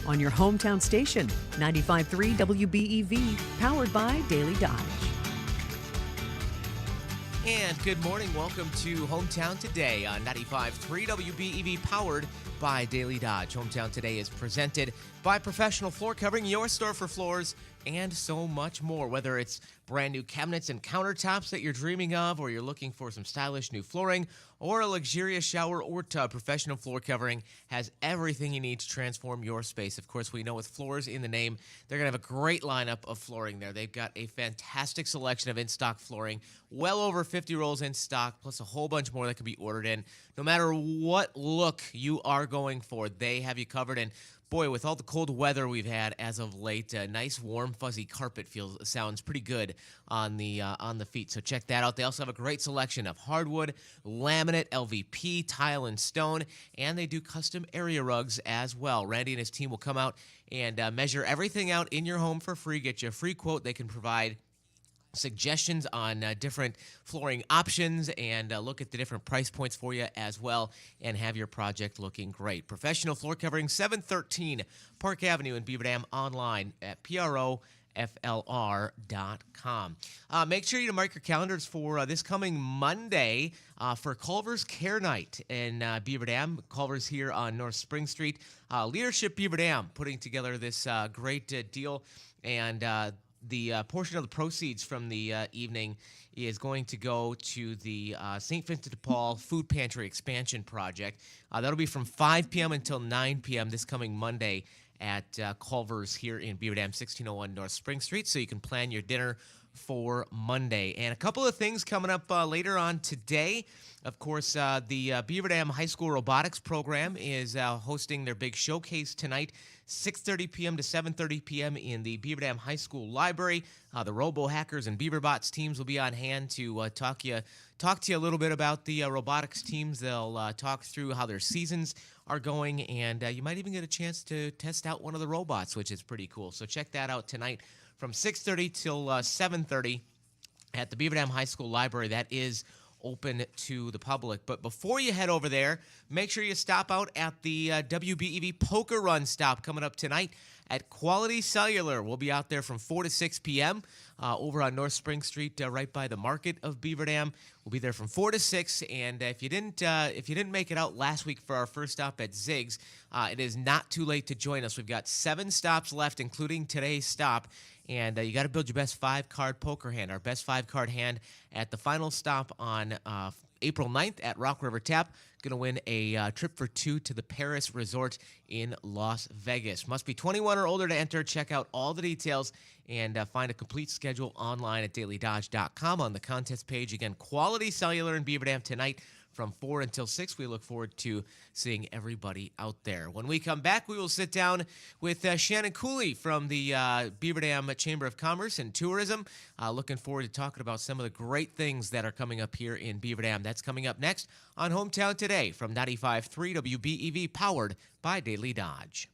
on your hometown station, 95.3 WBEV, powered by Daily Dodge. And good morning. Welcome to Hometown Today on 95.3 WBEV, powered by Daily Dodge. Hometown Today is presented by Professional Floor Covering, your store for floors and so much more. Whether it's brand new cabinets and countertops that you're dreaming of, or you're looking for some stylish new flooring, or a luxurious shower or tub, Professional Floor Covering has everything you need to transform your space. Of course, we know with floors in the name, they're going to have a great lineup of flooring there. They've got a fantastic selection of in-stock flooring, well over 50 rolls in stock, plus a whole bunch more that can be ordered in. No matter what look you are going for, they have you covered. And boy, with all the cold weather we've had as of late, a nice, warm, fuzzy carpet sounds pretty good on the feet. So check that out. They also have a great selection of hardwood, laminate, LVP, tile, and stone, and they do custom area rugs as well. Randy and his team will come out and measure everything out in your home for free, get you a free quote. They can provide suggestions on different flooring options and look at the different price points for you as well, and have your project looking great. Professional Floor Covering, 713 Park Avenue in Beaver Dam, online at PROFLR.com. Make sure you mark your calendars for this coming Monday for Culver's Care Night in Beaver Dam. Culver's here on North Spring Street. Leadership Beaver Dam putting together this great deal, and the portion of the proceeds from the evening is going to go to the St. Vincent de Paul Food Pantry Expansion Project. That'll be from 5 p.m. until 9 p.m. this coming Monday at Culver's here in Beaver Dam, 1601 North Spring Street, so you can plan your dinner for Monday. And a couple of things coming up later on today. Of course, the Beaver Dam High School Robotics Program is hosting their big showcase tonight, 6:30 p.m. to 7:30 p.m. in the Beaver Dam High School Library. The Robo-Hackers and BeaverBots teams will be on hand to talk to you a little bit about the robotics teams. They'll talk through how their seasons are going, and you might even get a chance to test out one of the robots, which is pretty cool. So check that out tonight from 6:30 till 7:30 at the Beaver Dam High School Library. That is open to the public. But before you head over there, make sure you stop out at the WBEV Poker Run stop coming up tonight at Quality Cellular. We'll be out there from 4 to 6 p.m. Over on North Spring Street, right by the market of Beaver Dam. We'll be there from 4 to 6. And if you didn't make it out last week for our first stop at Ziggs, it is not too late to join us. We've got 7 stops left, including today's stop. And you got to build your best 5-card poker hand. Our best 5-card hand at the final stop on April 9th at Rock River Tap. Going to win a trip for 2 to the Paris Resort in Las Vegas. Must be 21 or older to enter. Check out all the details and find a complete schedule online at DailyDodge.com on the contest page. Again, Quality Cellular in Beaver Dam tonight from 4 until 6. We look forward to seeing everybody out there. When we come back, we will sit down with Shannon Koele from the Beaver Dam Chamber of Commerce and Tourism. Looking forward to talking about some of the great things that are coming up here in Beaver Dam. That's coming up next on Hometown Today from 95.3 WBEV, powered by Daily Dodge.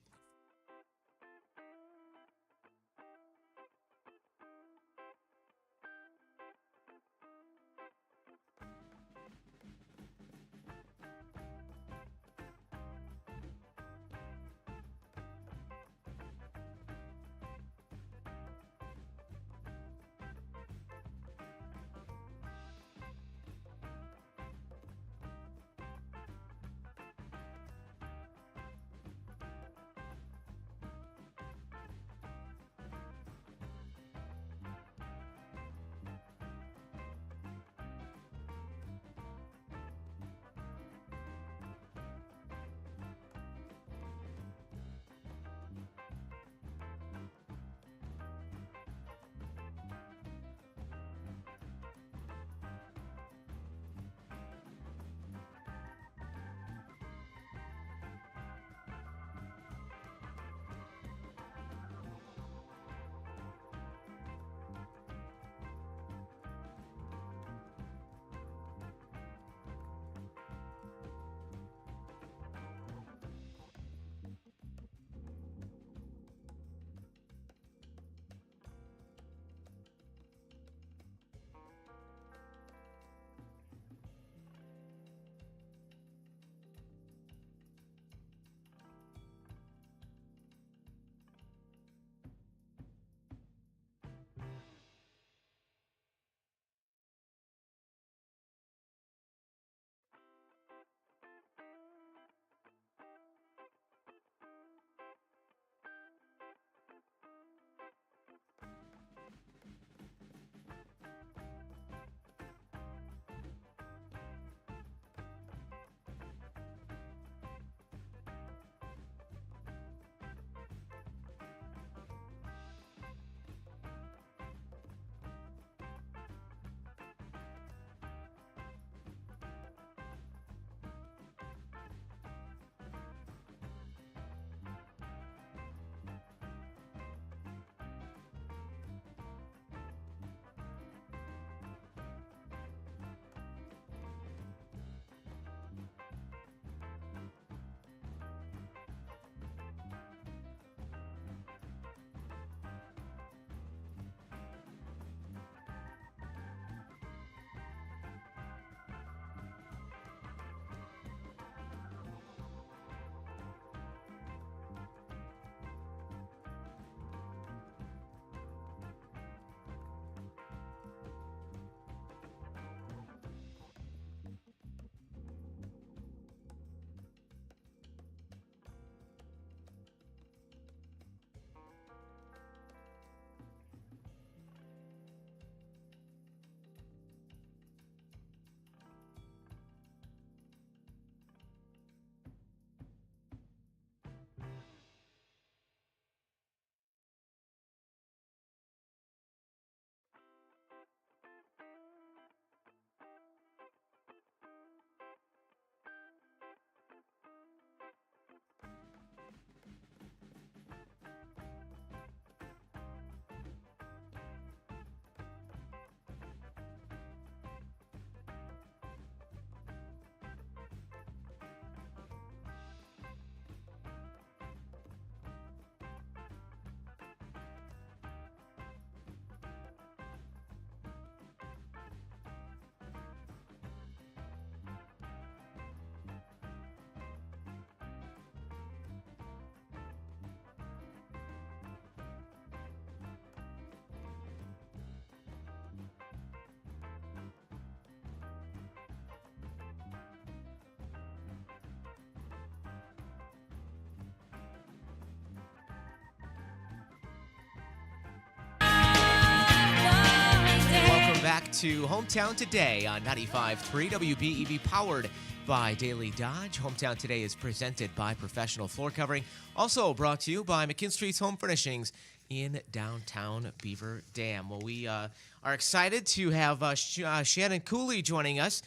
to Hometown Today on 95.3 WBEV, powered by Daily Dodge. Hometown Today is presented by Professional Floor Covering, also brought to you by McKinstry's Home Furnishings in downtown Beaver Dam. Well, we are excited to have Shannon Koele joining us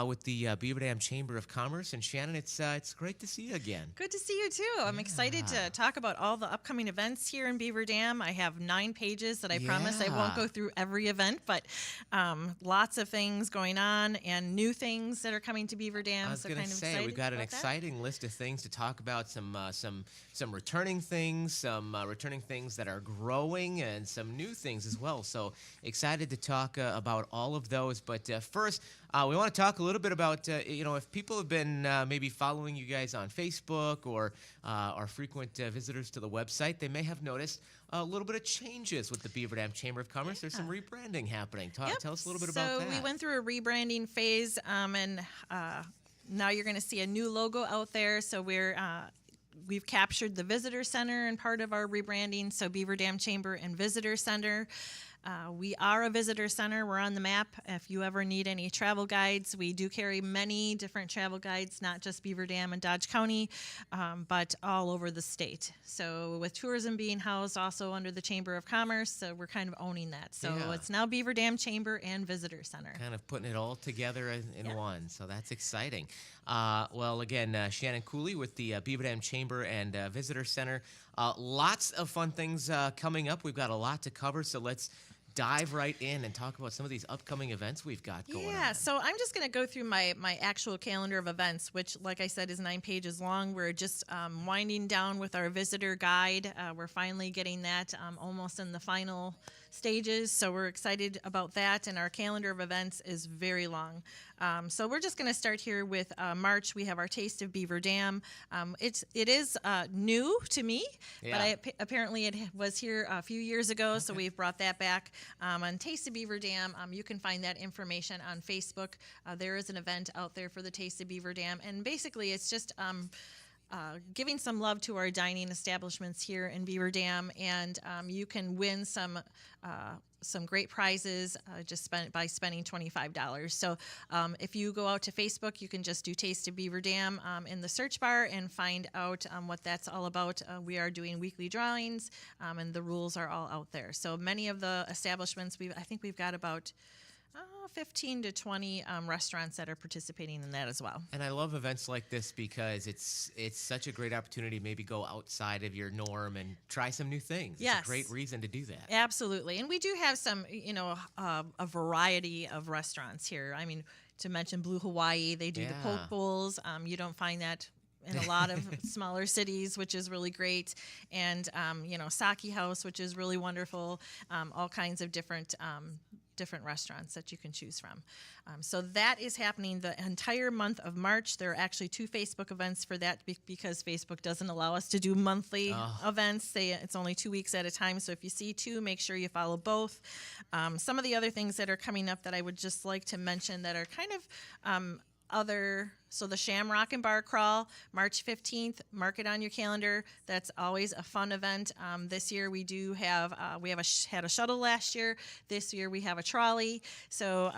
with the Beaver Dam Chamber of Commerce. And Shannon, it's great to see you again. Good to see you too. I'm excited to talk about all the upcoming events here in Beaver Dam. I have 9 pages that I promise I won't go through every event, but lots of things going on and new things that are coming to Beaver Dam. I was going to say, we've got an exciting list of things to talk about. Some returning things, some returning things that are growing, and some new things as well. So excited to talk about all of those. But first, we want to talk a little bit about, if people have been maybe following you guys on Facebook or are frequent visitors to the website, they may have noticed a little bit of changes with the Beaver Dam Chamber of Commerce. There's some rebranding happening. Tell us a little bit about that. So we went through a rebranding phase, and now you're going to see a new logo out there. So we've captured the Visitor Center in part of our rebranding, so Beaver Dam Chamber and Visitor Center. We are a visitor center. We're on the map. If you ever need any travel guides, we do carry many different travel guides, not just Beaver Dam and Dodge County, but all over the state. So with tourism being housed also under the Chamber of Commerce, so we're kind of owning that. So it's now Beaver Dam Chamber and Visitor Center. Kind of putting it all together in one. So that's exciting. Well, again, Shannon Koele with the Beaver Dam Chamber and Visitor Center. Lots of fun things coming up. We've got a lot to cover, so let's dive right in and talk about some of these upcoming events we've got going on. Yeah, so I'm just going to go through my actual calendar of events, which, like I said, is 9 pages long. We're just winding down with our visitor guide. We're finally getting that almost in the final stages, so we're excited about that, and our calendar of events is very long. So we're just going to start here with March. We have our Taste of Beaver Dam. It is new to me, but apparently it was here a few years ago, so we've brought that back. On Taste of Beaver Dam, you can find that information on Facebook. There is an event out there for the Taste of Beaver Dam, and basically it's just giving some love to our dining establishments here in Beaver Dam, and you can win some great prizes by spending $25. So if you go out to Facebook, you can just do Taste of Beaver Dam in the search bar and find out what that's all about. We are doing weekly drawings, and the rules are all out there. So many of the establishments, I think we've got about 15 to 20 restaurants that are participating in that as well. And I love events like this because it's such a great opportunity to maybe go outside of your norm and try some new things. Yes. It's a great reason to do that. Absolutely. And we do have some, a variety of restaurants here. I mean, to mention Blue Hawaii, they do the poke bowls. You don't find that in a lot of smaller cities, which is really great. And, Sake House, which is really wonderful. All kinds of different restaurants that you can choose from. So that is happening the entire month of March. There are actually 2 Facebook events for that because Facebook doesn't allow us to do monthly events. It's only 2 weeks at a time. So if you see 2, make sure you follow both. Some of the other things that are coming up that I would just like to mention that are kind of so the Shamrock and Bar Crawl, March 15th, mark it on your calendar. That's always a fun event. This year we do have, had a shuttle last year. This year we have a trolley. So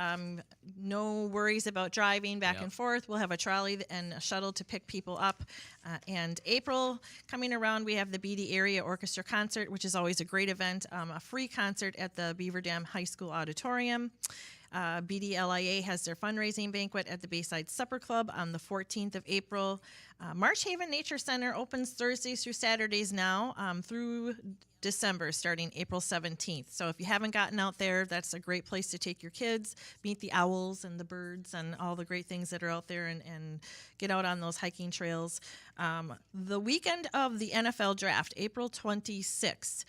no worries about driving back and forth. We'll have a trolley and a shuttle to pick people up. And April coming around, we have the BD Area Orchestra Concert, which is always a great event, a free concert at the Beaver Dam High School Auditorium. BDLIA has their fundraising banquet at the Bayside Supper Club on the 14th of April. Marsh Haven Nature Center opens Thursdays through Saturdays now through December, starting April 17th. So if you haven't gotten out there, that's a great place to take your kids, meet the owls and the birds and all the great things that are out there, and get out on those hiking trails. The weekend of the NFL Draft, April 26th,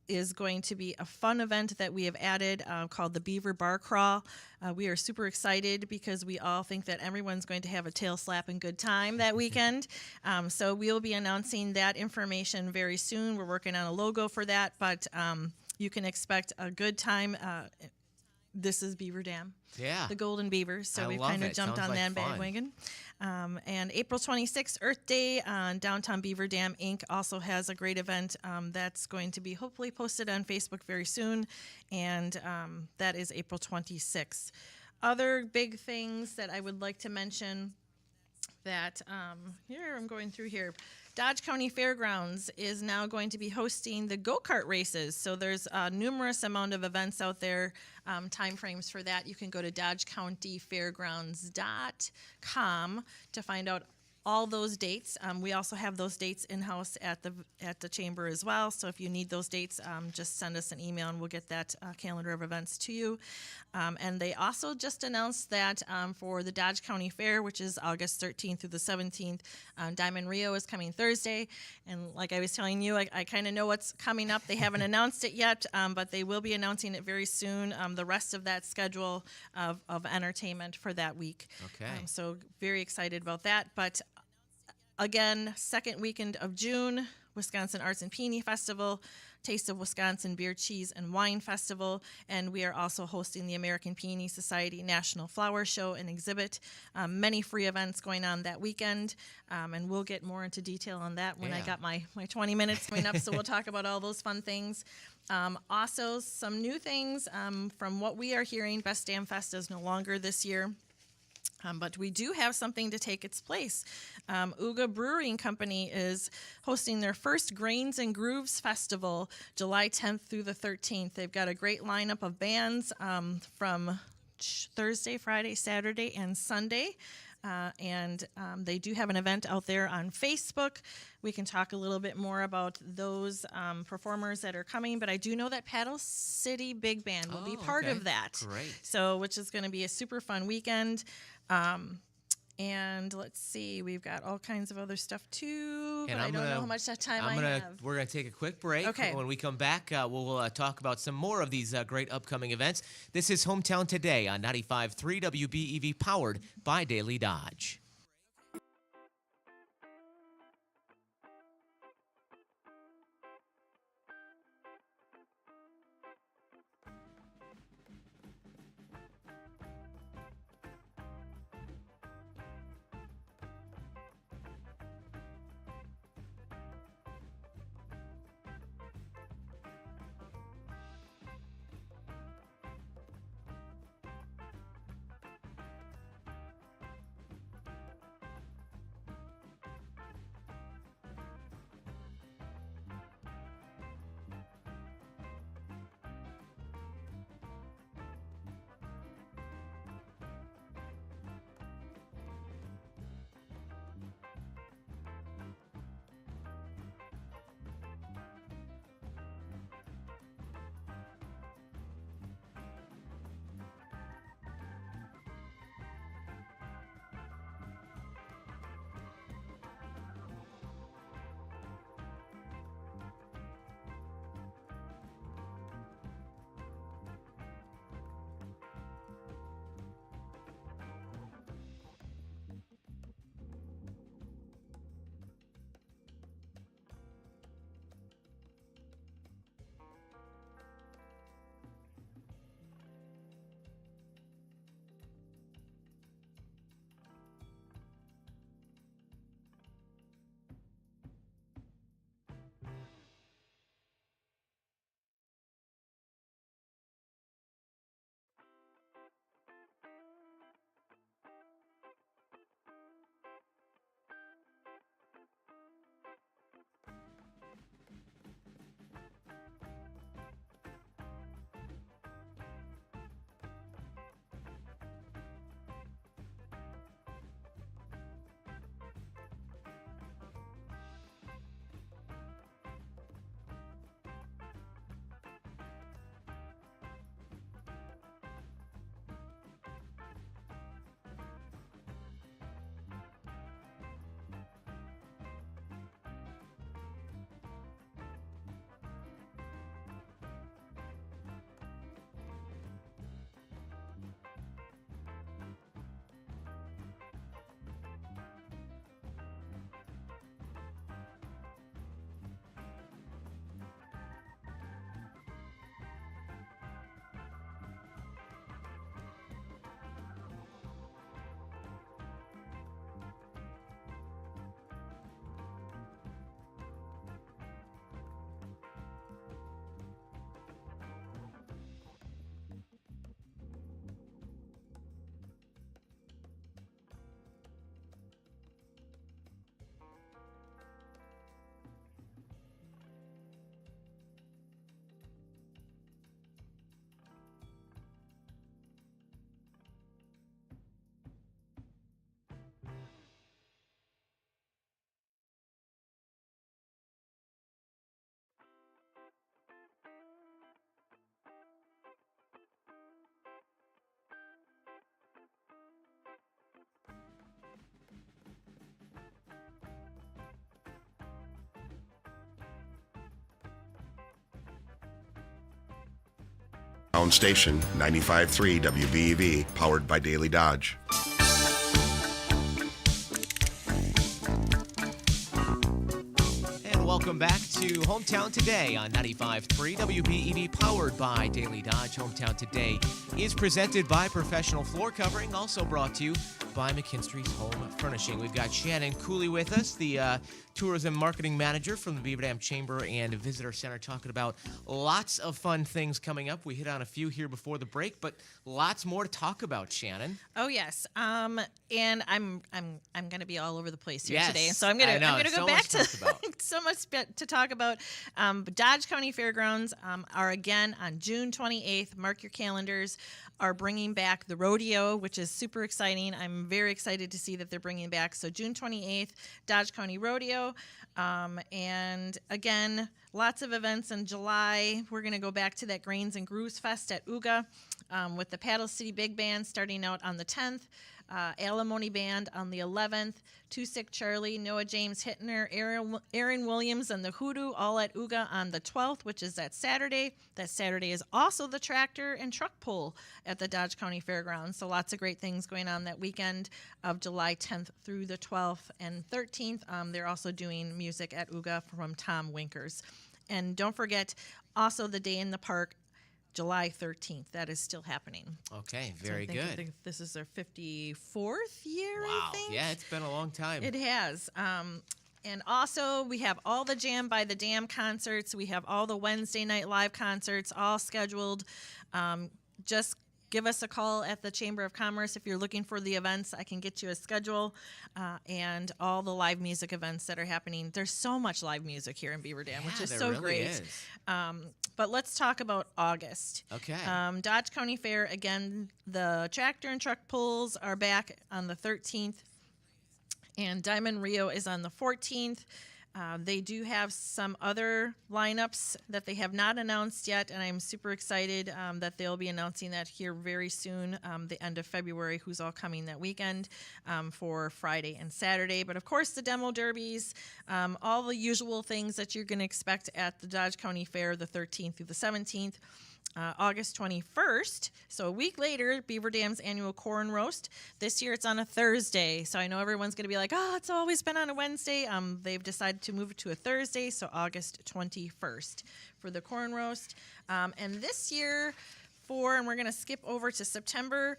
is going to be a fun event that we have added called the Beaver Bar Crawl. We are super excited because we all think that everyone's going to have a tail slapping good time that weekend. So we'll be announcing that information very soon. We're working on a logo for that, but you can expect a good time this is Beaver Dam. Yeah. The Golden Beavers. So I we've love kind of it. jumped Sounds on like that fun. bandwagon. And April 26th, Earth Day, Downtown Beaver Dam Inc. also has a great event that's going to be hopefully posted on Facebook very soon. And that is April 26th. Other big things that I would like to mention that here I'm going through here. Dodge County Fairgrounds is now going to be hosting the go-kart races. So there's a numerous amount of events out there, timeframes for that. You can go to dodgecountyfairgrounds.com to find out all those dates. We also have those dates in-house at the chamber as well. So if you need those dates, just send us an email and we'll get that calendar of events to you. And they also just announced that for the Dodge County Fair, which is August 13th through the 17th, Diamond Rio is coming Thursday. And like I was telling you, I kind of know what's coming up. They haven't announced it yet, but they will be announcing it very soon. The rest of that schedule of entertainment for that week. Okay. So very excited about that. But again, second weekend of June, Wisconsin Arts and Peony Festival, Taste of Wisconsin Beer, Cheese, and Wine Festival, and we are also hosting the American Peony Society National Flower Show and Exhibit. Many free events going on that weekend, and we'll get more into detail on that when I got my 20 minutes coming up, so we'll talk about all those fun things. Also, some new things from what we are hearing, Best Damn Fest is no longer this year. But we do have something to take its place. Uga Brewing Company is hosting their first Grains and Grooves Festival July 10th through the 13th. They've got a great lineup of bands from Thursday, Friday, Saturday, and Sunday. And they do have an event out there on Facebook. We can talk a little bit more about those performers that are coming, but I do know that Paddle City Big Band will be part of that. Great. So, which is going to be a super fun weekend. And let's see, we've got all kinds of other stuff too, but I don't know how much that time I have. We're going to take a quick break. Okay. When we come back, we'll talk about some more of these great upcoming events. This is Hometown Today on 95.3 WBEV, powered by Daily Dodge. Town Station, 95.3 WBEV, powered by Daily Dodge. And welcome back to Hometown Today on 95.3 WBEV, powered by Daily Dodge. Hometown Today is presented by Professional Floor Covering, also brought to you by McKinstry's Home Furnishing. We've got Shannon Koele with us, the Tourism Marketing Manager from the Beaver Dam Chamber and Visitor Center, talking about lots of fun things coming up. We hit on a few here before the break, but lots more to talk about, Shannon. Oh yes, and I'm going to be all over the place here Yes, today, so I'm going to go back to so much to talk about. Dodge County Fairgrounds are again on June 28th. Mark your calendars. Are bringing back the rodeo, which is super exciting. I'm very excited to see that they're bringing back. So June 28th, Dodge County Rodeo. And again, lots of events in July. We're going to go back to that Grains and Grooves Fest at UGA with the Paddle City Big Band starting out on the 10th. Alimony Band on the 11th, Two Sick Charlie, Noah James Hittner, Aaron Williams, and the Hoodoo all at UGA on the 12th, which is that Saturday. That Saturday is also the tractor and truck pull at the Dodge County Fairgrounds. So lots of great things going on that weekend of July 10th through the 12th and 13th. They're also doing music at UGA from Tom Winkers. And don't forget, also the Day in the Park, July 13th. That is still happening. Okay, very good. I think this is their 54th year, Wow. I think. Yeah, it's been a long time. It has. And also, we have all the Jam by the Dam concerts. We have all the Wednesday night live concerts all scheduled. Just give us a call at the Chamber of Commerce if you're looking for the events. I can get you a schedule and all the live music events that are happening. There's so much live music here in Beaver Dam, which is so really great. Is. But let's talk about August. Okay. Dodge County Fair, again, the tractor and truck pulls are back on the 13th, and Diamond Rio is on the 14th. They do have some other lineups that they have not announced yet, and I'm super excited that they'll be announcing that here very soon, the end of February, who's all coming that weekend for Friday and Saturday. But, of course, the demo derbies, all the usual things that you're going to expect at the Dodge County Fair the 13th through the 17th. August 21st, so a week later, Beaver Dam's annual corn roast. This year it's on a Thursday, so I know everyone's going to be like, oh, it's always been on a Wednesday. They've decided to move it to a Thursday, so August 21st for the corn roast. And this year, and we're going to skip over to September.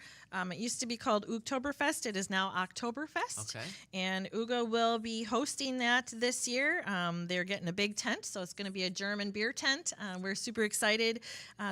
It used to be called Oktoberfest. It is now Oktoberfest. Okay. And UGA will be hosting that this year. They're getting a big tent, so it's going to be a German beer tent. We're super excited.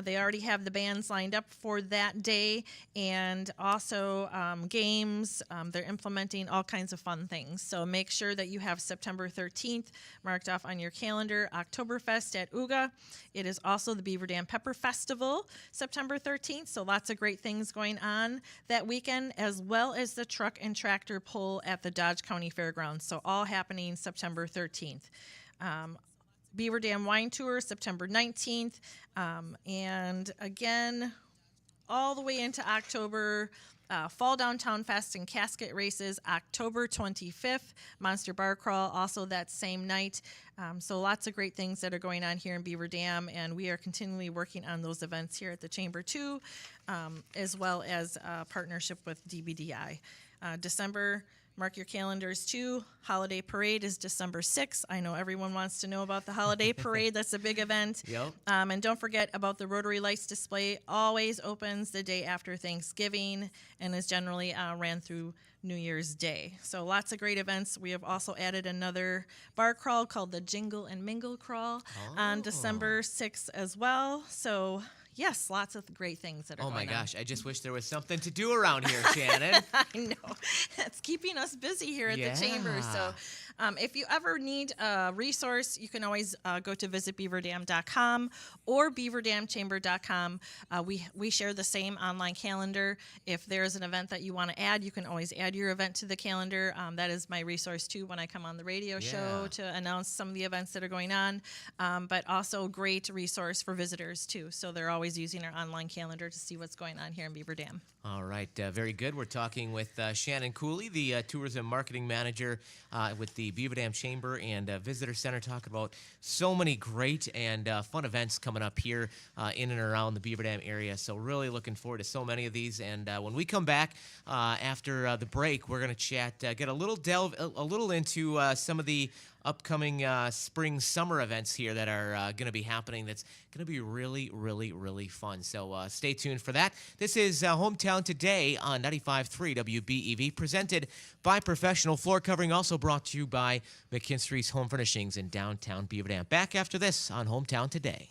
They already have the bands lined up for that day, and also games. They're implementing all kinds of fun things. So make sure that you have September 13th marked off on your calendar, Oktoberfest at UGA. It is also the Beaver Dam Pepper Festival, September 13th, so lots of great things going on that weekend, as well as the truck and tractor pull at the Dodge County Fairgrounds. So all happening September 13th. Beaver Dam Wine Tour, September 19th. And again, all the way into October, Fall Downtown Fest and Casket Races, October 25th. Monster Bar Crawl, also that same night. So lots of great things that are going on here in Beaver Dam, and we are continually working on those events here at the Chamber too, as well as partnership with DBDI. December, mark your calendars too. Holiday Parade is December 6th. I know everyone wants to know about the Holiday Parade. That's a big event. Yep. And don't forget about the Rotary Lights display. Always opens the day after Thanksgiving and is generally ran through New Year's Day. So lots of great events. We have also added another bar crawl called the Jingle and Mingle Crawl on December 6th as well. So yes, lots of great things that are going on. Oh my gosh, I just wish there was something to do around here, Shannon. I know. It's keeping us busy here at the Chamber. So if you ever need a resource, you can always go to visitbeaverdam.com or beaverdamchamber.com. We share the same online calendar. If there's an event that you want to add, you can always add your event to the calendar. That is my resource too when I come on the radio show to announce some of the events that are going on, but also great resource for visitors too. So they're always always using our online calendar to see what's going on here in Beaver Dam. All right, very good. We're talking with Shannon Koele, the Tourism Marketing Manager with the Beaver Dam Chamber and Visitor Center, talking about so many great and fun events coming up here in and around the Beaver Dam area. So really looking forward to so many of these. And when we come back after the break, we're going to chat, get a little into some of the upcoming spring summer events here that are going to be happening. That's going to be really, really, really fun. So stay tuned for that. This is Hometown Today on 95.3 WBEV, presented by Professional Floor Covering, also brought to you by McKinstry's Home Furnishings in downtown Beaver Dam. Back after this on Hometown Today.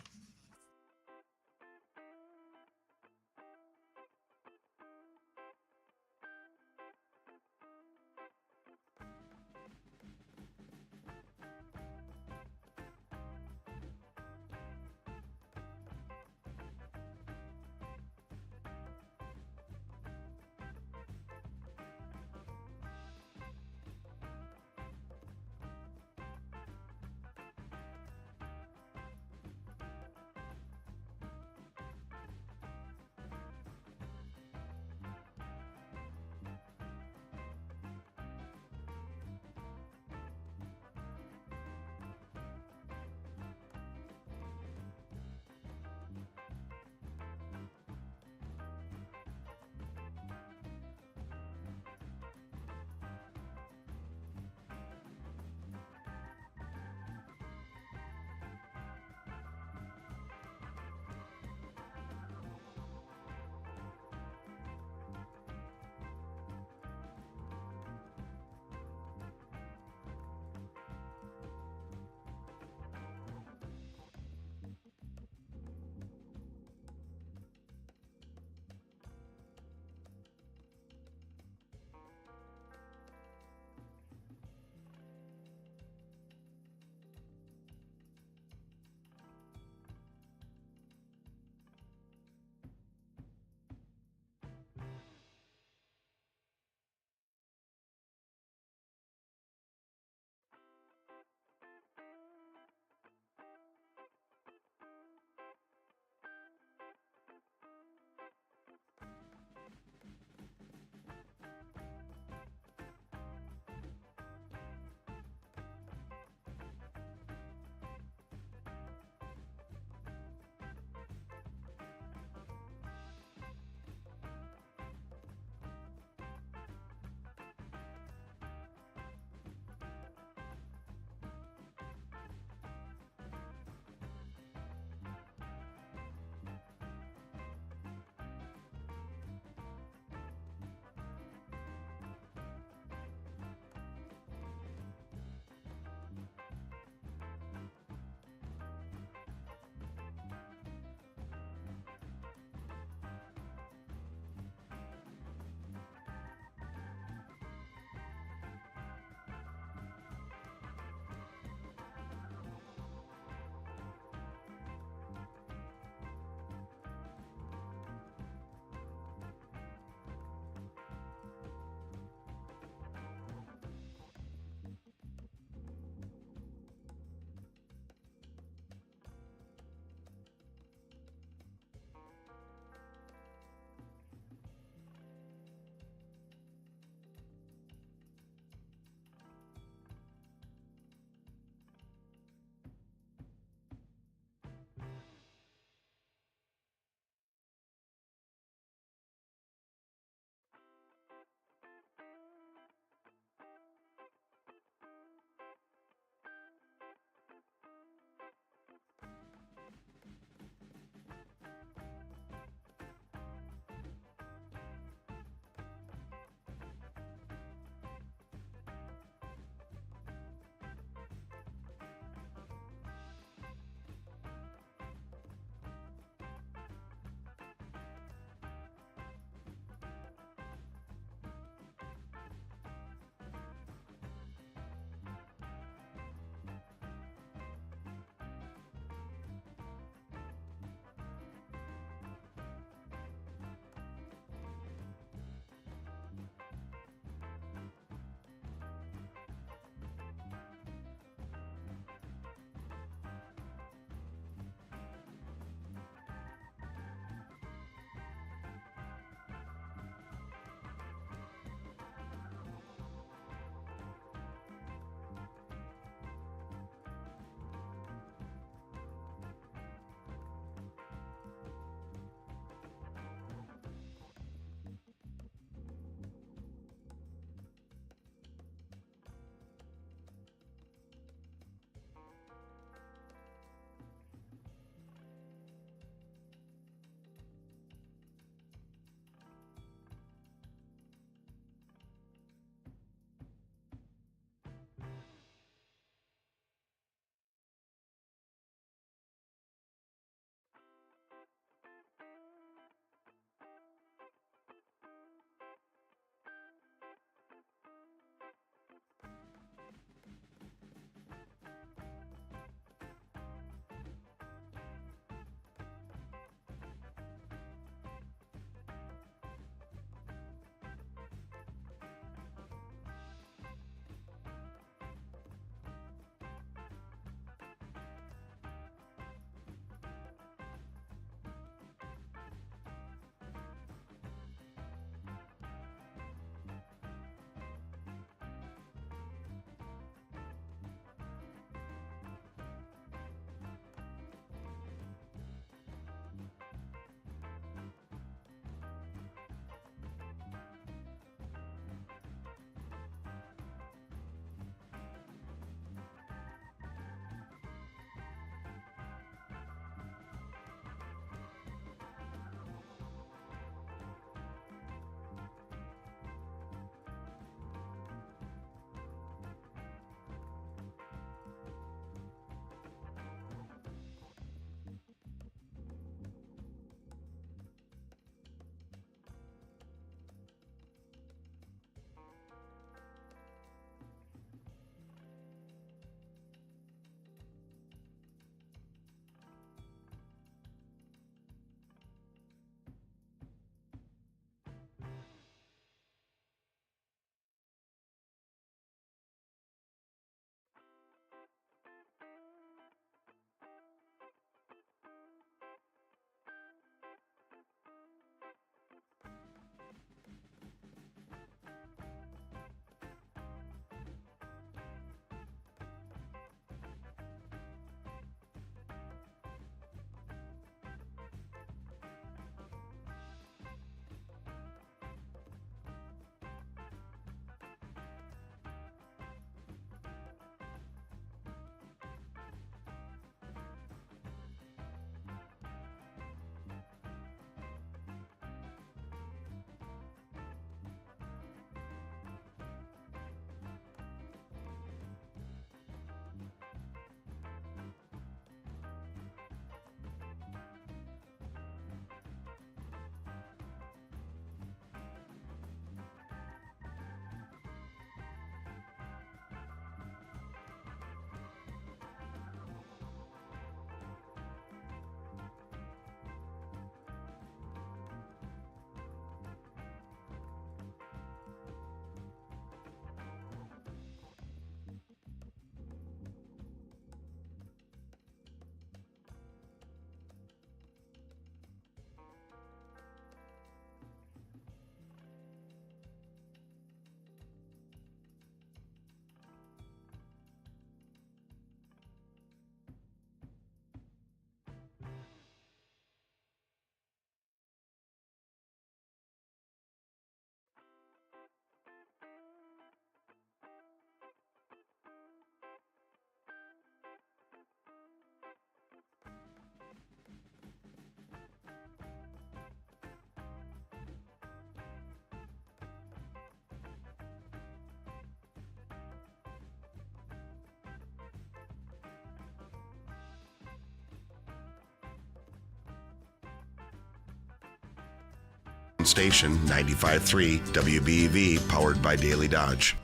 station 95.3 WBEV, powered by Daily Dodge.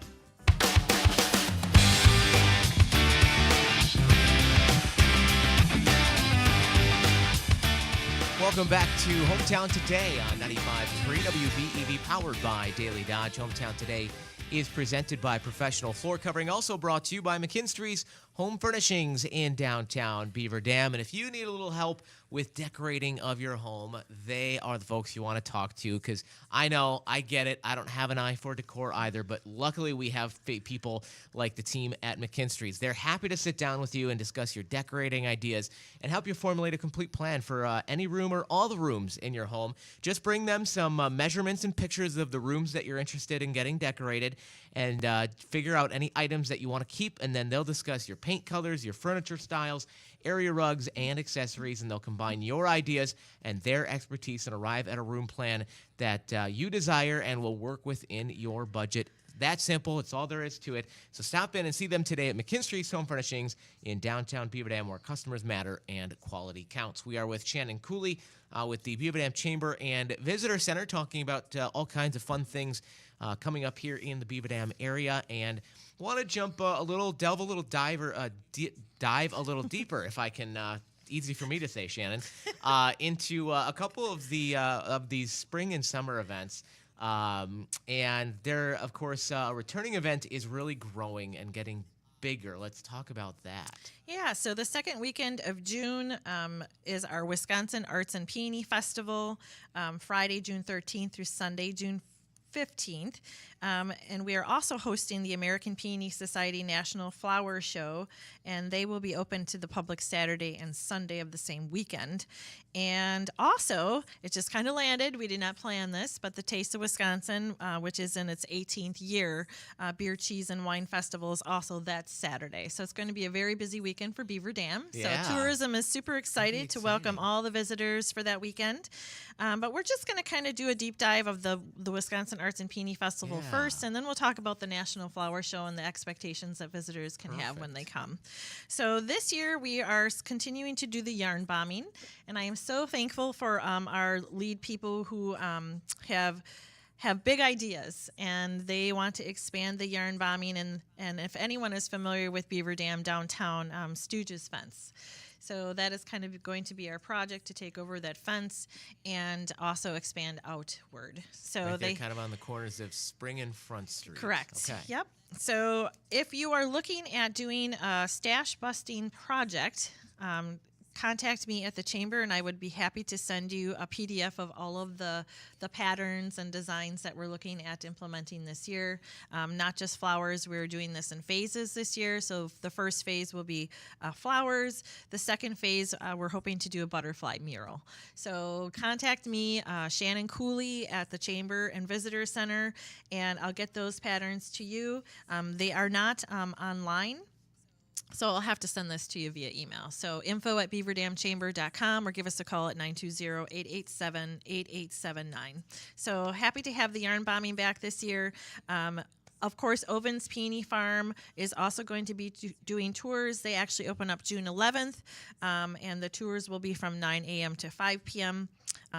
Welcome back to Hometown Today on 95.3 WBEV, powered by Daily Dodge. Hometown Today is presented by Professional Floor Covering, also brought to you by McKinstry's Home Furnishings in downtown Beaver Dam. And if you need a little help with decorating of your home, they are the folks you want to talk to, because I know, I get it, I don't have an eye for decor either, but luckily we have people like the team at McKinstry's. They're happy to sit down with you and discuss your decorating ideas and help you formulate a complete plan for any room or all the rooms in your home. Just bring them some measurements and pictures of the rooms that you're interested in getting decorated, and figure out any items that you want to keep, and then they'll discuss your paint colors, your furniture styles, area rugs, and accessories, and they'll combine your ideas and their expertise and arrive at a room plan that you desire and will work within your budget. That simple. It's all there is to it. So stop in and see them today at McKinstry's Home Furnishings in downtown Beaver Dam, where customers matter and quality counts. We are with Shannon Koele with the Beaver Dam Chamber and Visitor Center, talking about all kinds of fun things coming up here in the Beaver Dam area, and want to jump dive a little deeper, if I can. Easy for me to say, Shannon, into a couple of these spring and summer events. And there, of course, a returning event is really growing and getting bigger. Let's talk about that. Yeah, so the second weekend of June is our Wisconsin Arts and Peony Festival, Friday, June 13th through Sunday, June 15th. And we are also hosting the American Peony Society National Flower Show, and they will be open to the public Saturday and Sunday of the same weekend. And also, it just kind of landed. We did not plan this, but the Taste of Wisconsin, which is in its 18th year, Beer, Cheese, and Wine Festival is also that Saturday. So it's going to be a very busy weekend for Beaver Dam. Yeah. So tourism is super excited to welcome all the visitors for that weekend. But we're just going to kind of do a deep dive of the Wisconsin Arts and Peony Festival first, and then we'll talk about the National Flower Show and the expectations that visitors can have when they come. So this year we are continuing to do the yarn bombing, and I am so thankful for our lead people who have big ideas, and they want to expand the yarn bombing. And if anyone is familiar with Beaver Dam downtown, Stooges Fence. So that is kind of going to be our project, to take over that fence and also expand outward. So Right there, they kind of on the corners of Spring and Front Street. Correct. Okay. Yep. So if you are looking at doing a stash busting project, contact me at the chamber, and I would be happy to send you a PDF of all of the patterns and designs that we're looking at implementing this year. Not just flowers, we're doing this in phases this year. So the first phase will be flowers. The second phase, we're hoping to do a butterfly mural. So contact me, Shannon Koele at the Chamber and Visitor Center, and I'll get those patterns to you. They are not online, so I'll have to send this to you via email. So info@beaverdamchamber.com, or give us a call at 920-887-8879. So happy to have the yarn bombing back this year. Of course, Oven's Peony Farm is also going to be doing tours. They actually open up June 11th, and the tours will be from 9 a.m. to 5 p.m.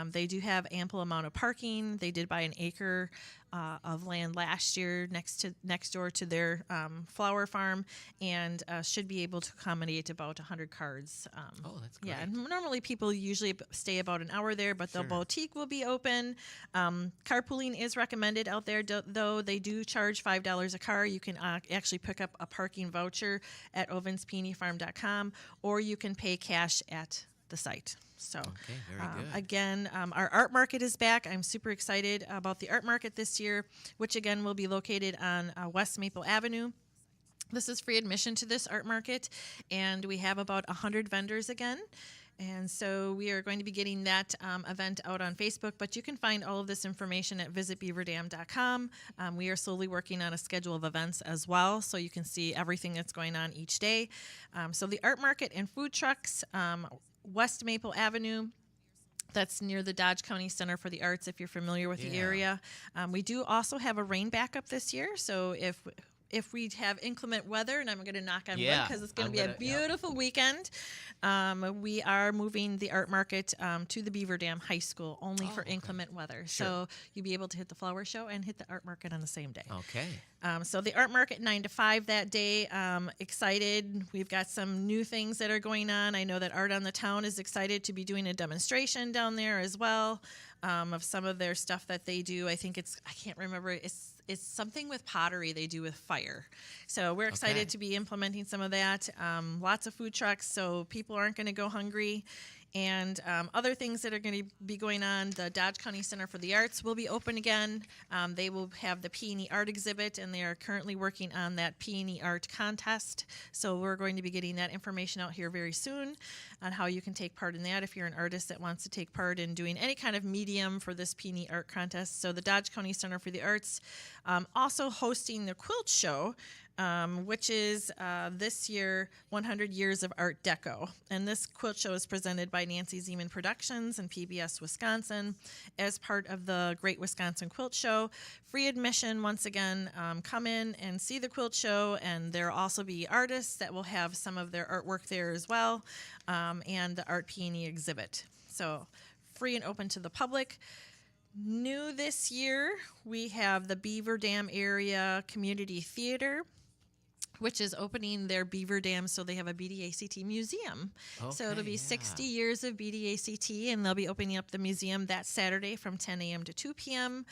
They do have ample amount of parking. They did buy an acre of land last year next door to their flower farm, and should be able to accommodate about 100 cars. That's great. Yeah, and normally people usually stay about an hour there, but the boutique will be open. Carpooling is recommended out there, though they do charge $5 a car. You can actually pick up a parking voucher at ovenspeonyfarm.com, or you can pay cash at the site. So, okay, very good. Again, our art market is back. I'm super excited about the art market this year, which again will be located on West Maple Avenue. This is free admission to this art market, and we have about 100 vendors again. And so we are going to be getting that event out on Facebook, but you can find all of this information at visitbeaverdam.com. We are slowly working on a schedule of events as well, so you can see everything that's going on each day. So the art market and food trucks, West Maple Avenue, that's near the Dodge County Center for the Arts, if you're familiar with the area. We do also have a rain backup this year, so if if we have inclement weather, and I'm going to knock on wood Yeah, because it's going I'm to be gonna- a beautiful weekend, we are moving the art market to the Beaver Dam High School only for okay. inclement weather. Sure. So you'll be able to hit the flower show and hit the art market on the same day. Okay. So the art market 9 to 5 that day. Excited. We've got some new things that are going on. I know that Art on the Town is excited to be doing a demonstration down there as well of some of their stuff that they do. I think I can't remember. It's something with pottery they do with fire. So we're excited Okay. to be implementing some of that. Lots of food trucks, so people aren't going to go hungry. And other things that are going to be going on, the Dodge County Center for the Arts will be open again. They will have the Peony Art exhibit, and they are currently working on that Peony Art contest. So we're going to be getting that information out here very soon on how you can take part in that if you're an artist that wants to take part in doing any kind of medium for this Peony Art contest. So the Dodge County Center for the Arts also hosting the quilt show, which is this year 100 Years of Art Deco. And this quilt show is presented by Nancy Zeman Productions and PBS Wisconsin as part of the Great Wisconsin Quilt Show. Free admission, once again, come in and see the quilt show, and there will also be artists that will have some of their artwork there as well, and the Art Peony exhibit. So free and open to the public. New this year, we have the Beaver Dam Area Community Theater, which is opening their Beaver Dam, so they have a BDACT museum. So it'll be 60 years of BDACT, and they'll be opening up the museum that Saturday from 10 a.m. to 2 p.m.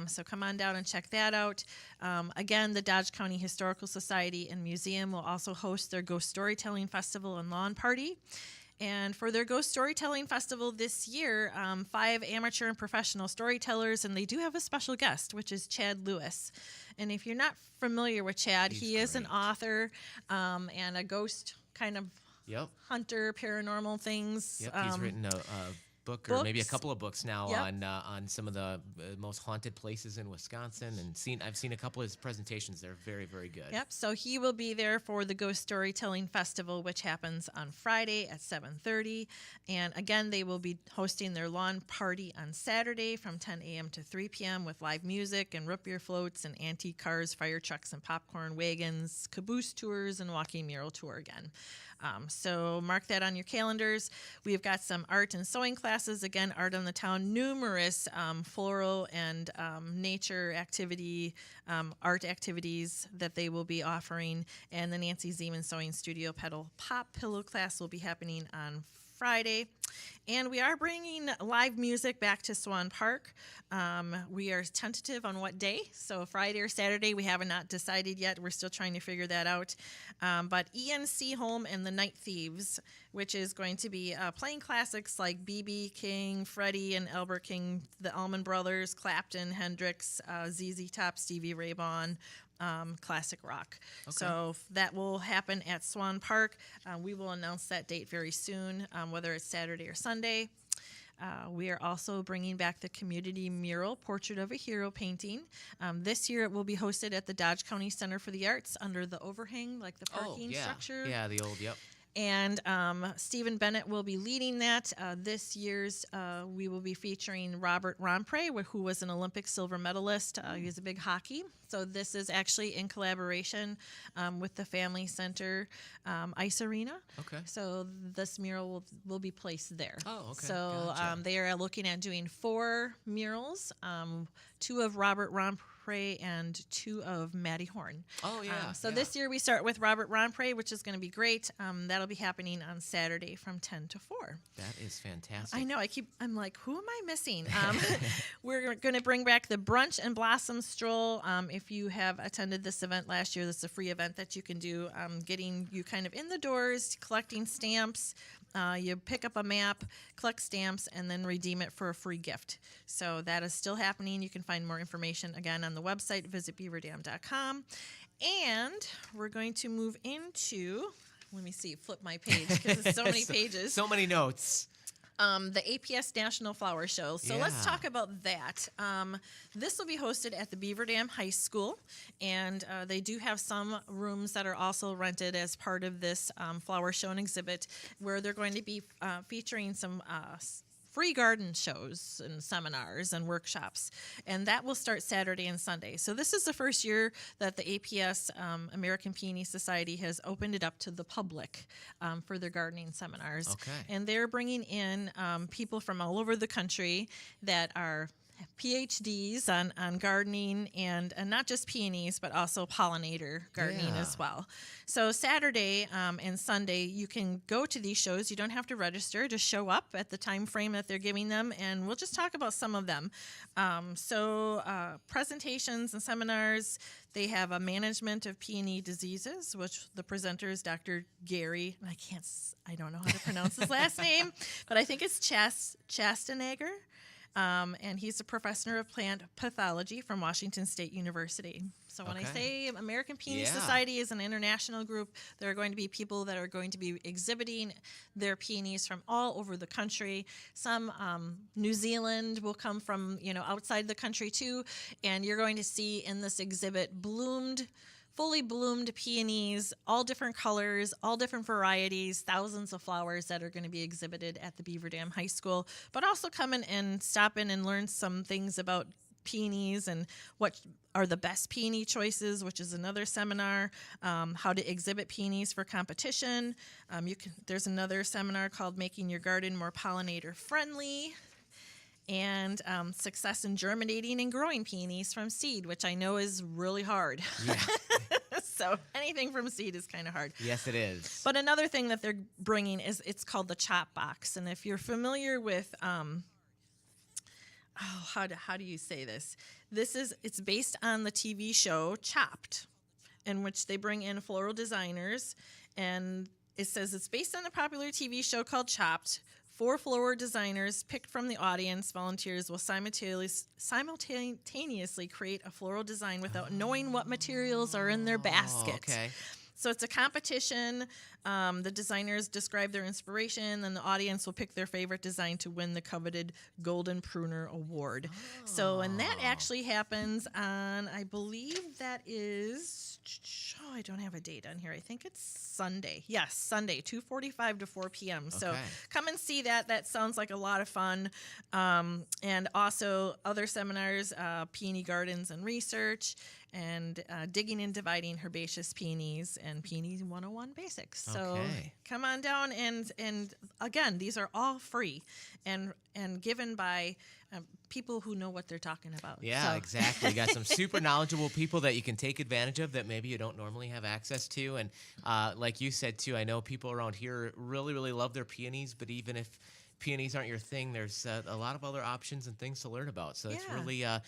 So come on down and check that out. Again, the Dodge County Historical Society and Museum will also host their Ghost Storytelling Festival and Lawn Party. And for their Ghost Storytelling Festival this year, 5 amateur and professional storytellers, and they do have a special guest, which is Chad Lewis. And if you're not familiar with Chad, he is an author and a ghost kind of hunter, paranormal things. Yep, he's written a book or maybe a books. couple of books now Yep. on some of the most haunted places in Wisconsin, and I've seen a couple of his presentations. They're very, very good. Yep, so he will be there for the Ghost Storytelling Festival, which happens on Friday at 7:30. And again, they will be hosting their lawn party on Saturday from 10 a.m. to 3 p.m. with live music and root beer floats and antique cars, fire trucks and popcorn wagons, caboose tours, and walking mural tour again. So mark that on your calendars. We've got some art and sewing classes. Again, Art on the Town, numerous floral and nature activity, art activities that they will be offering. And the Nancy Zeman Sewing Studio Pedal Pop Pillow class will be happening on Friday. And we are bringing live music back to Swan Park. We are tentative on what day, so Friday or Saturday. We have not decided yet. We're still trying to figure that out. But ENC Home and the Night Thieves, which is going to be playing classics like B.B. King, Freddie and Albert King, the Allman Brothers, Clapton, Hendrix, ZZ Top, Stevie Ray Vaughan, classic rock. So that will happen at Swan Park. We will announce that date very soon, whether it's Saturday or Sunday. We are also bringing back the community mural, Portrait of a Hero painting. This year it will be hosted at the Dodge County Center for the Arts under the overhang, like the parking structure. Yeah, the old, And Stephen Bennett will be leading that. This year's we will be featuring Robert Rompre, who was an Olympic silver medalist. He was a big hockey. So this is actually in collaboration with the Family Center Ice Arena. Okay. So this mural will be placed there. Oh, okay. So Gotcha. they are looking at doing 4 murals, 2 of Robert Rompre and 2 of Matty Horn. Oh, yeah. So this year we start with Robert Rompre, which is going to be great. That'll be happening on Saturday from 10 to 4. That is fantastic. I know. I'm like, who am I missing? We're going to bring back the Brunch and Blossom Stroll. If you have attended this event last year, this is a free event that you can do, getting you kind of in the doors, collecting stamps. You pick up a map, collect stamps, and then redeem it for a free gift. So that is still happening. You can find more information, again, on the website, visit beaverdam.com. And we're going to move into, let me see, flip my page because there's so many pages. So many notes. The APS National Flower Show. So let's Yeah. talk about that. This will be hosted at the Beaver Dam High School, and they do have some rooms that are also rented as part of this flower show and exhibit, where they're going to be featuring some free garden shows and seminars and workshops, and that will start Saturday and Sunday. So this is the first year that the APS, American Peony Society, has opened it up to the public for their gardening seminars. Okay. And they're bringing in people from all over the country that are PhDs on gardening and not just peonies, but also pollinator gardening as well. So Saturday and Sunday, you can go to these shows. You don't have to register. Just show up at the time frame that they're giving them, and we'll just talk about some of them. Presentations and seminars. They have a management of peony diseases, which the presenter is Dr. Gary. I don't know how to pronounce his last name, but I think it's Chastenegger. And he's a professor of plant pathology from Washington State University. So when I say American Peony Society is an international group, there are going to be people that are going to be exhibiting their peonies from all over the country. Some New Zealand will come from outside the country too, and you're going to see in this exhibit fully bloomed peonies, all different colors, all different varieties, thousands of flowers that are going to be exhibited at the Beaver Dam High School. But also come in and stop in and learn some things about peonies and what are the best peony choices, which is another seminar, how to exhibit peonies for competition. There's another seminar called Making Your Garden More Pollinator Friendly. And success in germinating and growing peonies from seed, which I know is really hard. Yeah. So anything from seed is kind of hard. Yes, it is. But another thing that they're bringing it's called the Chop Box. And if you're familiar with, how do you say this? It's based on the TV show Chopped, in which they bring in floral designers. And it says it's based on a popular TV show called Chopped. 4 floral designers picked from the audience volunteers will simultaneously create a floral design without knowing what materials are in their basket. Okay. So it's a competition. The designers describe their inspiration, and the audience will pick their favorite design to win the coveted Golden Pruner Award. So, and that actually happens on, I believe that is, I don't have a date on here. I think it's Sunday. Yes, Sunday, 2:45 to 4 p.m. So come and see that. That sounds like a lot of fun. And also other seminars, peony gardens and research, and digging and dividing herbaceous peonies, and Peony 101 Basics. So come on down, and again, these are all free and given by people who know what they're talking about. Yeah, exactly. You got some super knowledgeable people that you can take advantage of that maybe you don't normally have access to. And like you said, too, I know people around here really, really love their peonies, but even if peonies aren't your thing, there's a lot of other options and things to learn about. So it's really a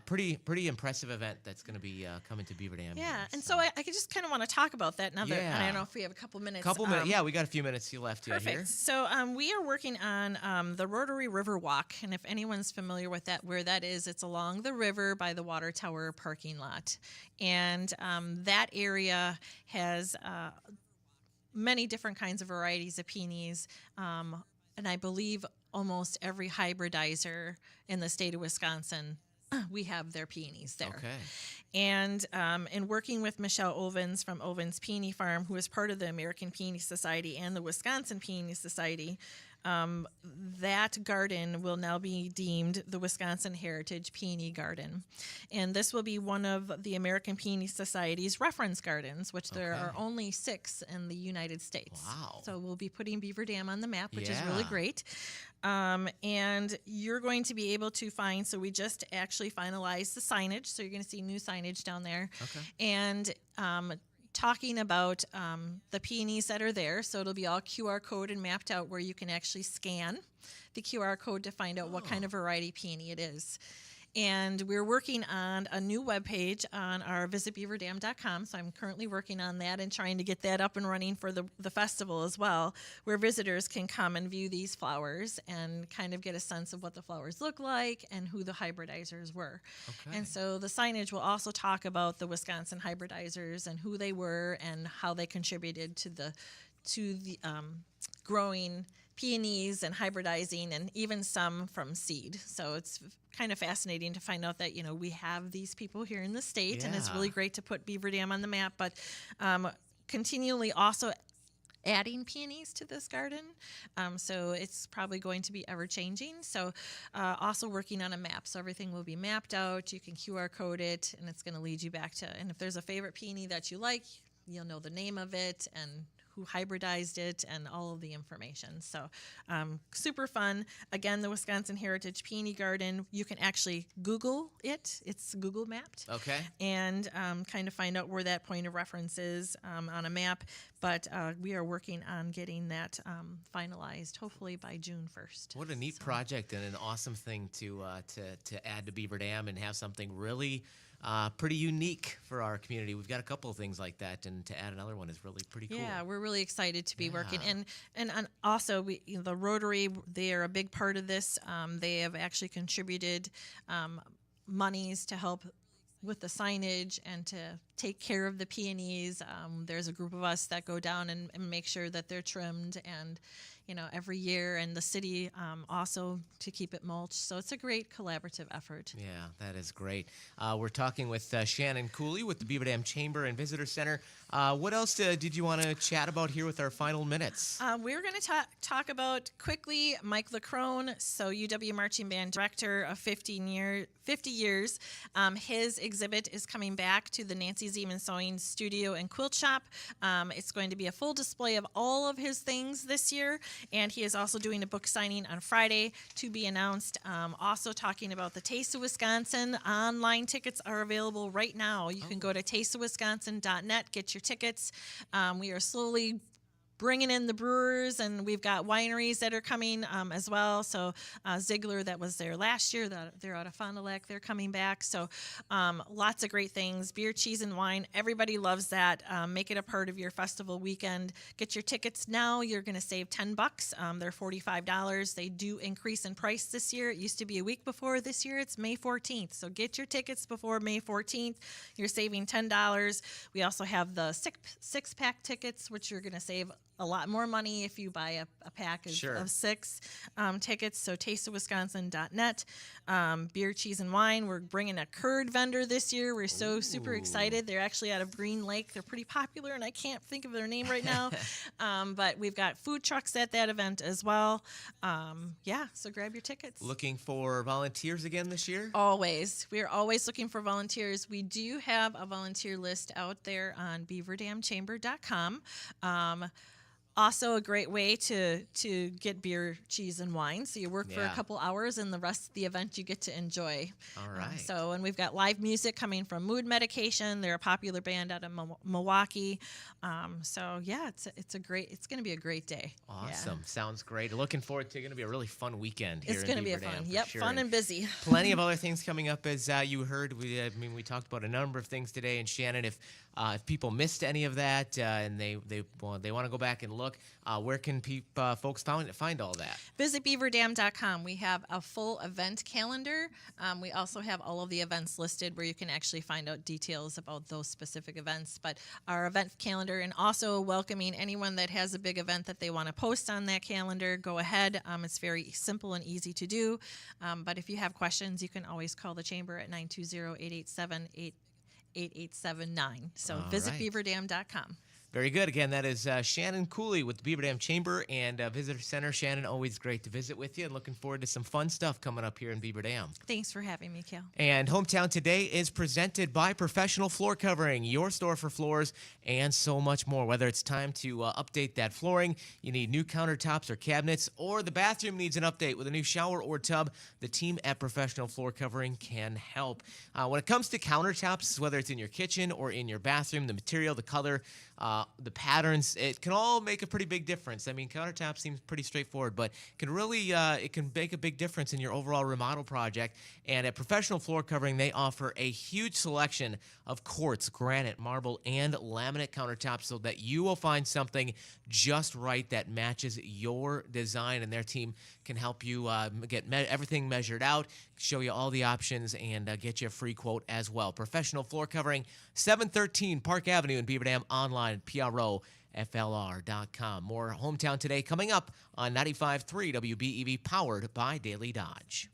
pretty impressive event that's going to be coming to Beaver Dam. Yeah, here, and so I just kind of want to talk about that now that I don't know if we have a couple minutes. Yeah, we got a few minutes left perfect. Here. So we are working on the Rotary River Walk, and if anyone's familiar with that, where that is, it's along the river by the Water Tower parking lot. And that area has many different kinds of varieties of peonies, and I believe almost every hybridizer in the state of Wisconsin, we have their peonies there. Okay. And in working with Michelle Ovens from Ovens Peony Farm, who is part of the American Peony Society and the Wisconsin Peony Society, that garden will now be deemed the Wisconsin Heritage Peony Garden. And this will be one of the American Peony Society's reference gardens, which there are only 6 in the United States. Wow. So we'll be putting Beaver Dam on the map, which is really great. And you're going to be able to find, so we just actually finalized the signage, so you're going to see new signage down there. Okay. And talking about the peonies that are there. So it'll be all QR code and mapped out where you can actually scan the QR code to find out what kind of variety peony it is. And we're working on a new webpage on our visitbeaverdam.com. So I'm currently working on that and trying to get that up and running for the festival as well, where visitors can come and view these flowers and kind of get a sense of what the flowers look like and who the hybridizers were. Okay. And so the signage will also talk about the Wisconsin hybridizers and who they were and how they contributed to the growing peonies and hybridizing, and even some from seed. So it's kind of fascinating to find out that, we have these people here in the state, and it's really great to put Beaver Dam on the map, but continually also adding peonies to this garden. So it's probably going to be ever changing. So also working on a map. So everything will be mapped out. You can QR code it, and it's going to lead you back to, and if there's a favorite peony that you like, you'll know the name of it and who hybridized it and all of the information. So super fun. Again, the Wisconsin Heritage Peony Garden, you can actually Google it. It's Google mapped. Okay. And kind of find out where that point of reference is on a map. But we are working on getting that finalized, hopefully by June 1st. What a neat project and an awesome thing to add to Beaver Dam and have something really pretty unique for our community. We've got a couple of things like that, and to add another one is really pretty cool. Yeah, we're really excited to be working. And also, the Rotary, they are a big part of this. They have actually contributed monies to help with the signage and to take care of the peonies. There's a group of us that go down and make sure that they're trimmed and every year, and the city also to keep it mulched. So it's a great collaborative effort. Yeah, that is great. We're talking with Shannon Koele with the Beaver Dam Chamber and Visitor Center. What else did you want to chat about here with our final minutes? We're going to talk about quickly Mike LaCrone, so UW Marching Band Director of 50 years. His exhibit is coming back to the Nancy Zeman Sewing Studio and Quilt Shop. It's going to be a full display of all of his things this year. And he is also doing a book signing on Friday to be announced. Also talking about the Taste of Wisconsin. Online tickets are available right now. You can go to tasteofwisconsin.net, get your tickets. We are slowly bringing in the brewers, and we've got wineries that are coming as well. So Ziegler, that was there last year, they're out of Fond du Lac, they're coming back. So lots of great things, beer, cheese, and wine. Everybody loves that. Make it a part of your festival weekend. Get your tickets now. You're going to save $10. They're $45. They do increase in price this year. It used to be a week before. This year it's May 14th. So get your tickets before May 14th. You're saving $10. We also have the six-pack tickets, which you're going to save a lot more money if you buy a pack of 6 tickets. So tasteofwisconsin.net. Beer, cheese, and wine. We're bringing a curd vendor this year. We're so super excited. They're actually out of Green Lake. They're pretty popular, and I can't think of their name right now. But we've got food trucks at that event as well. So grab your tickets. Looking for volunteers again this year? Always. We are always looking for volunteers. We do have a volunteer list out there on beaverdamchamber.com. Also a great way to get beer, cheese, and wine. So you work for a couple hours, and the rest of the event you get to enjoy. All right. And we've got live music coming from Mood Medication. They're a popular band out of Milwaukee. It's going to be a great day. Awesome. Yeah. Sounds great. Looking forward to it. Going to be a really fun weekend here. It's going to be fun. Yep, sure. Fun and busy. Plenty of other things coming up, as you heard. We talked about a number of things today. And Shannon, if people missed any of that and they want to go back and look, where can folks find all that? Visit beaverdam.com. We have a full event calendar. We also have all of the events listed where you can actually find out details about those specific events. But our event calendar, and also welcoming anyone that has a big event that they want to post on that calendar, go ahead. It's very simple and easy to do. But if you have questions, you can always call the chamber at 920-887-8879. So visit beaverdam.com. Very good. Again, that is Shannon Koele with the Beaver Dam Chamber and Visitor Center. Shannon, always great to visit with you, and looking forward to some fun stuff coming up here in Beaver Dam. Thanks for having me, Cal. And Hometown Today is presented by Professional Floor Covering, your store for floors and so much more. Whether it's time to update that flooring, you need new countertops or cabinets, or the bathroom needs an update with a new shower or tub, the team at Professional Floor Covering can help. When it comes to countertops, whether it's in your kitchen or in your bathroom, the material, the color, the patterns, it can all make a pretty big difference. I mean, countertop seems pretty straightforward, but it can make a big difference in your overall remodel project. And at Professional Floor Covering, they offer a huge selection of quartz, granite, marble, and laminate countertops so that you will find something just right that matches your design. And their team can help you get everything measured out, show you all the options, and get you a free quote as well. Professional Floor Covering, 713 Park Avenue in Beaver Dam, online at PROFLR.com. More Hometown Today coming up on 95.3 WBEV, powered by Daily Dodge.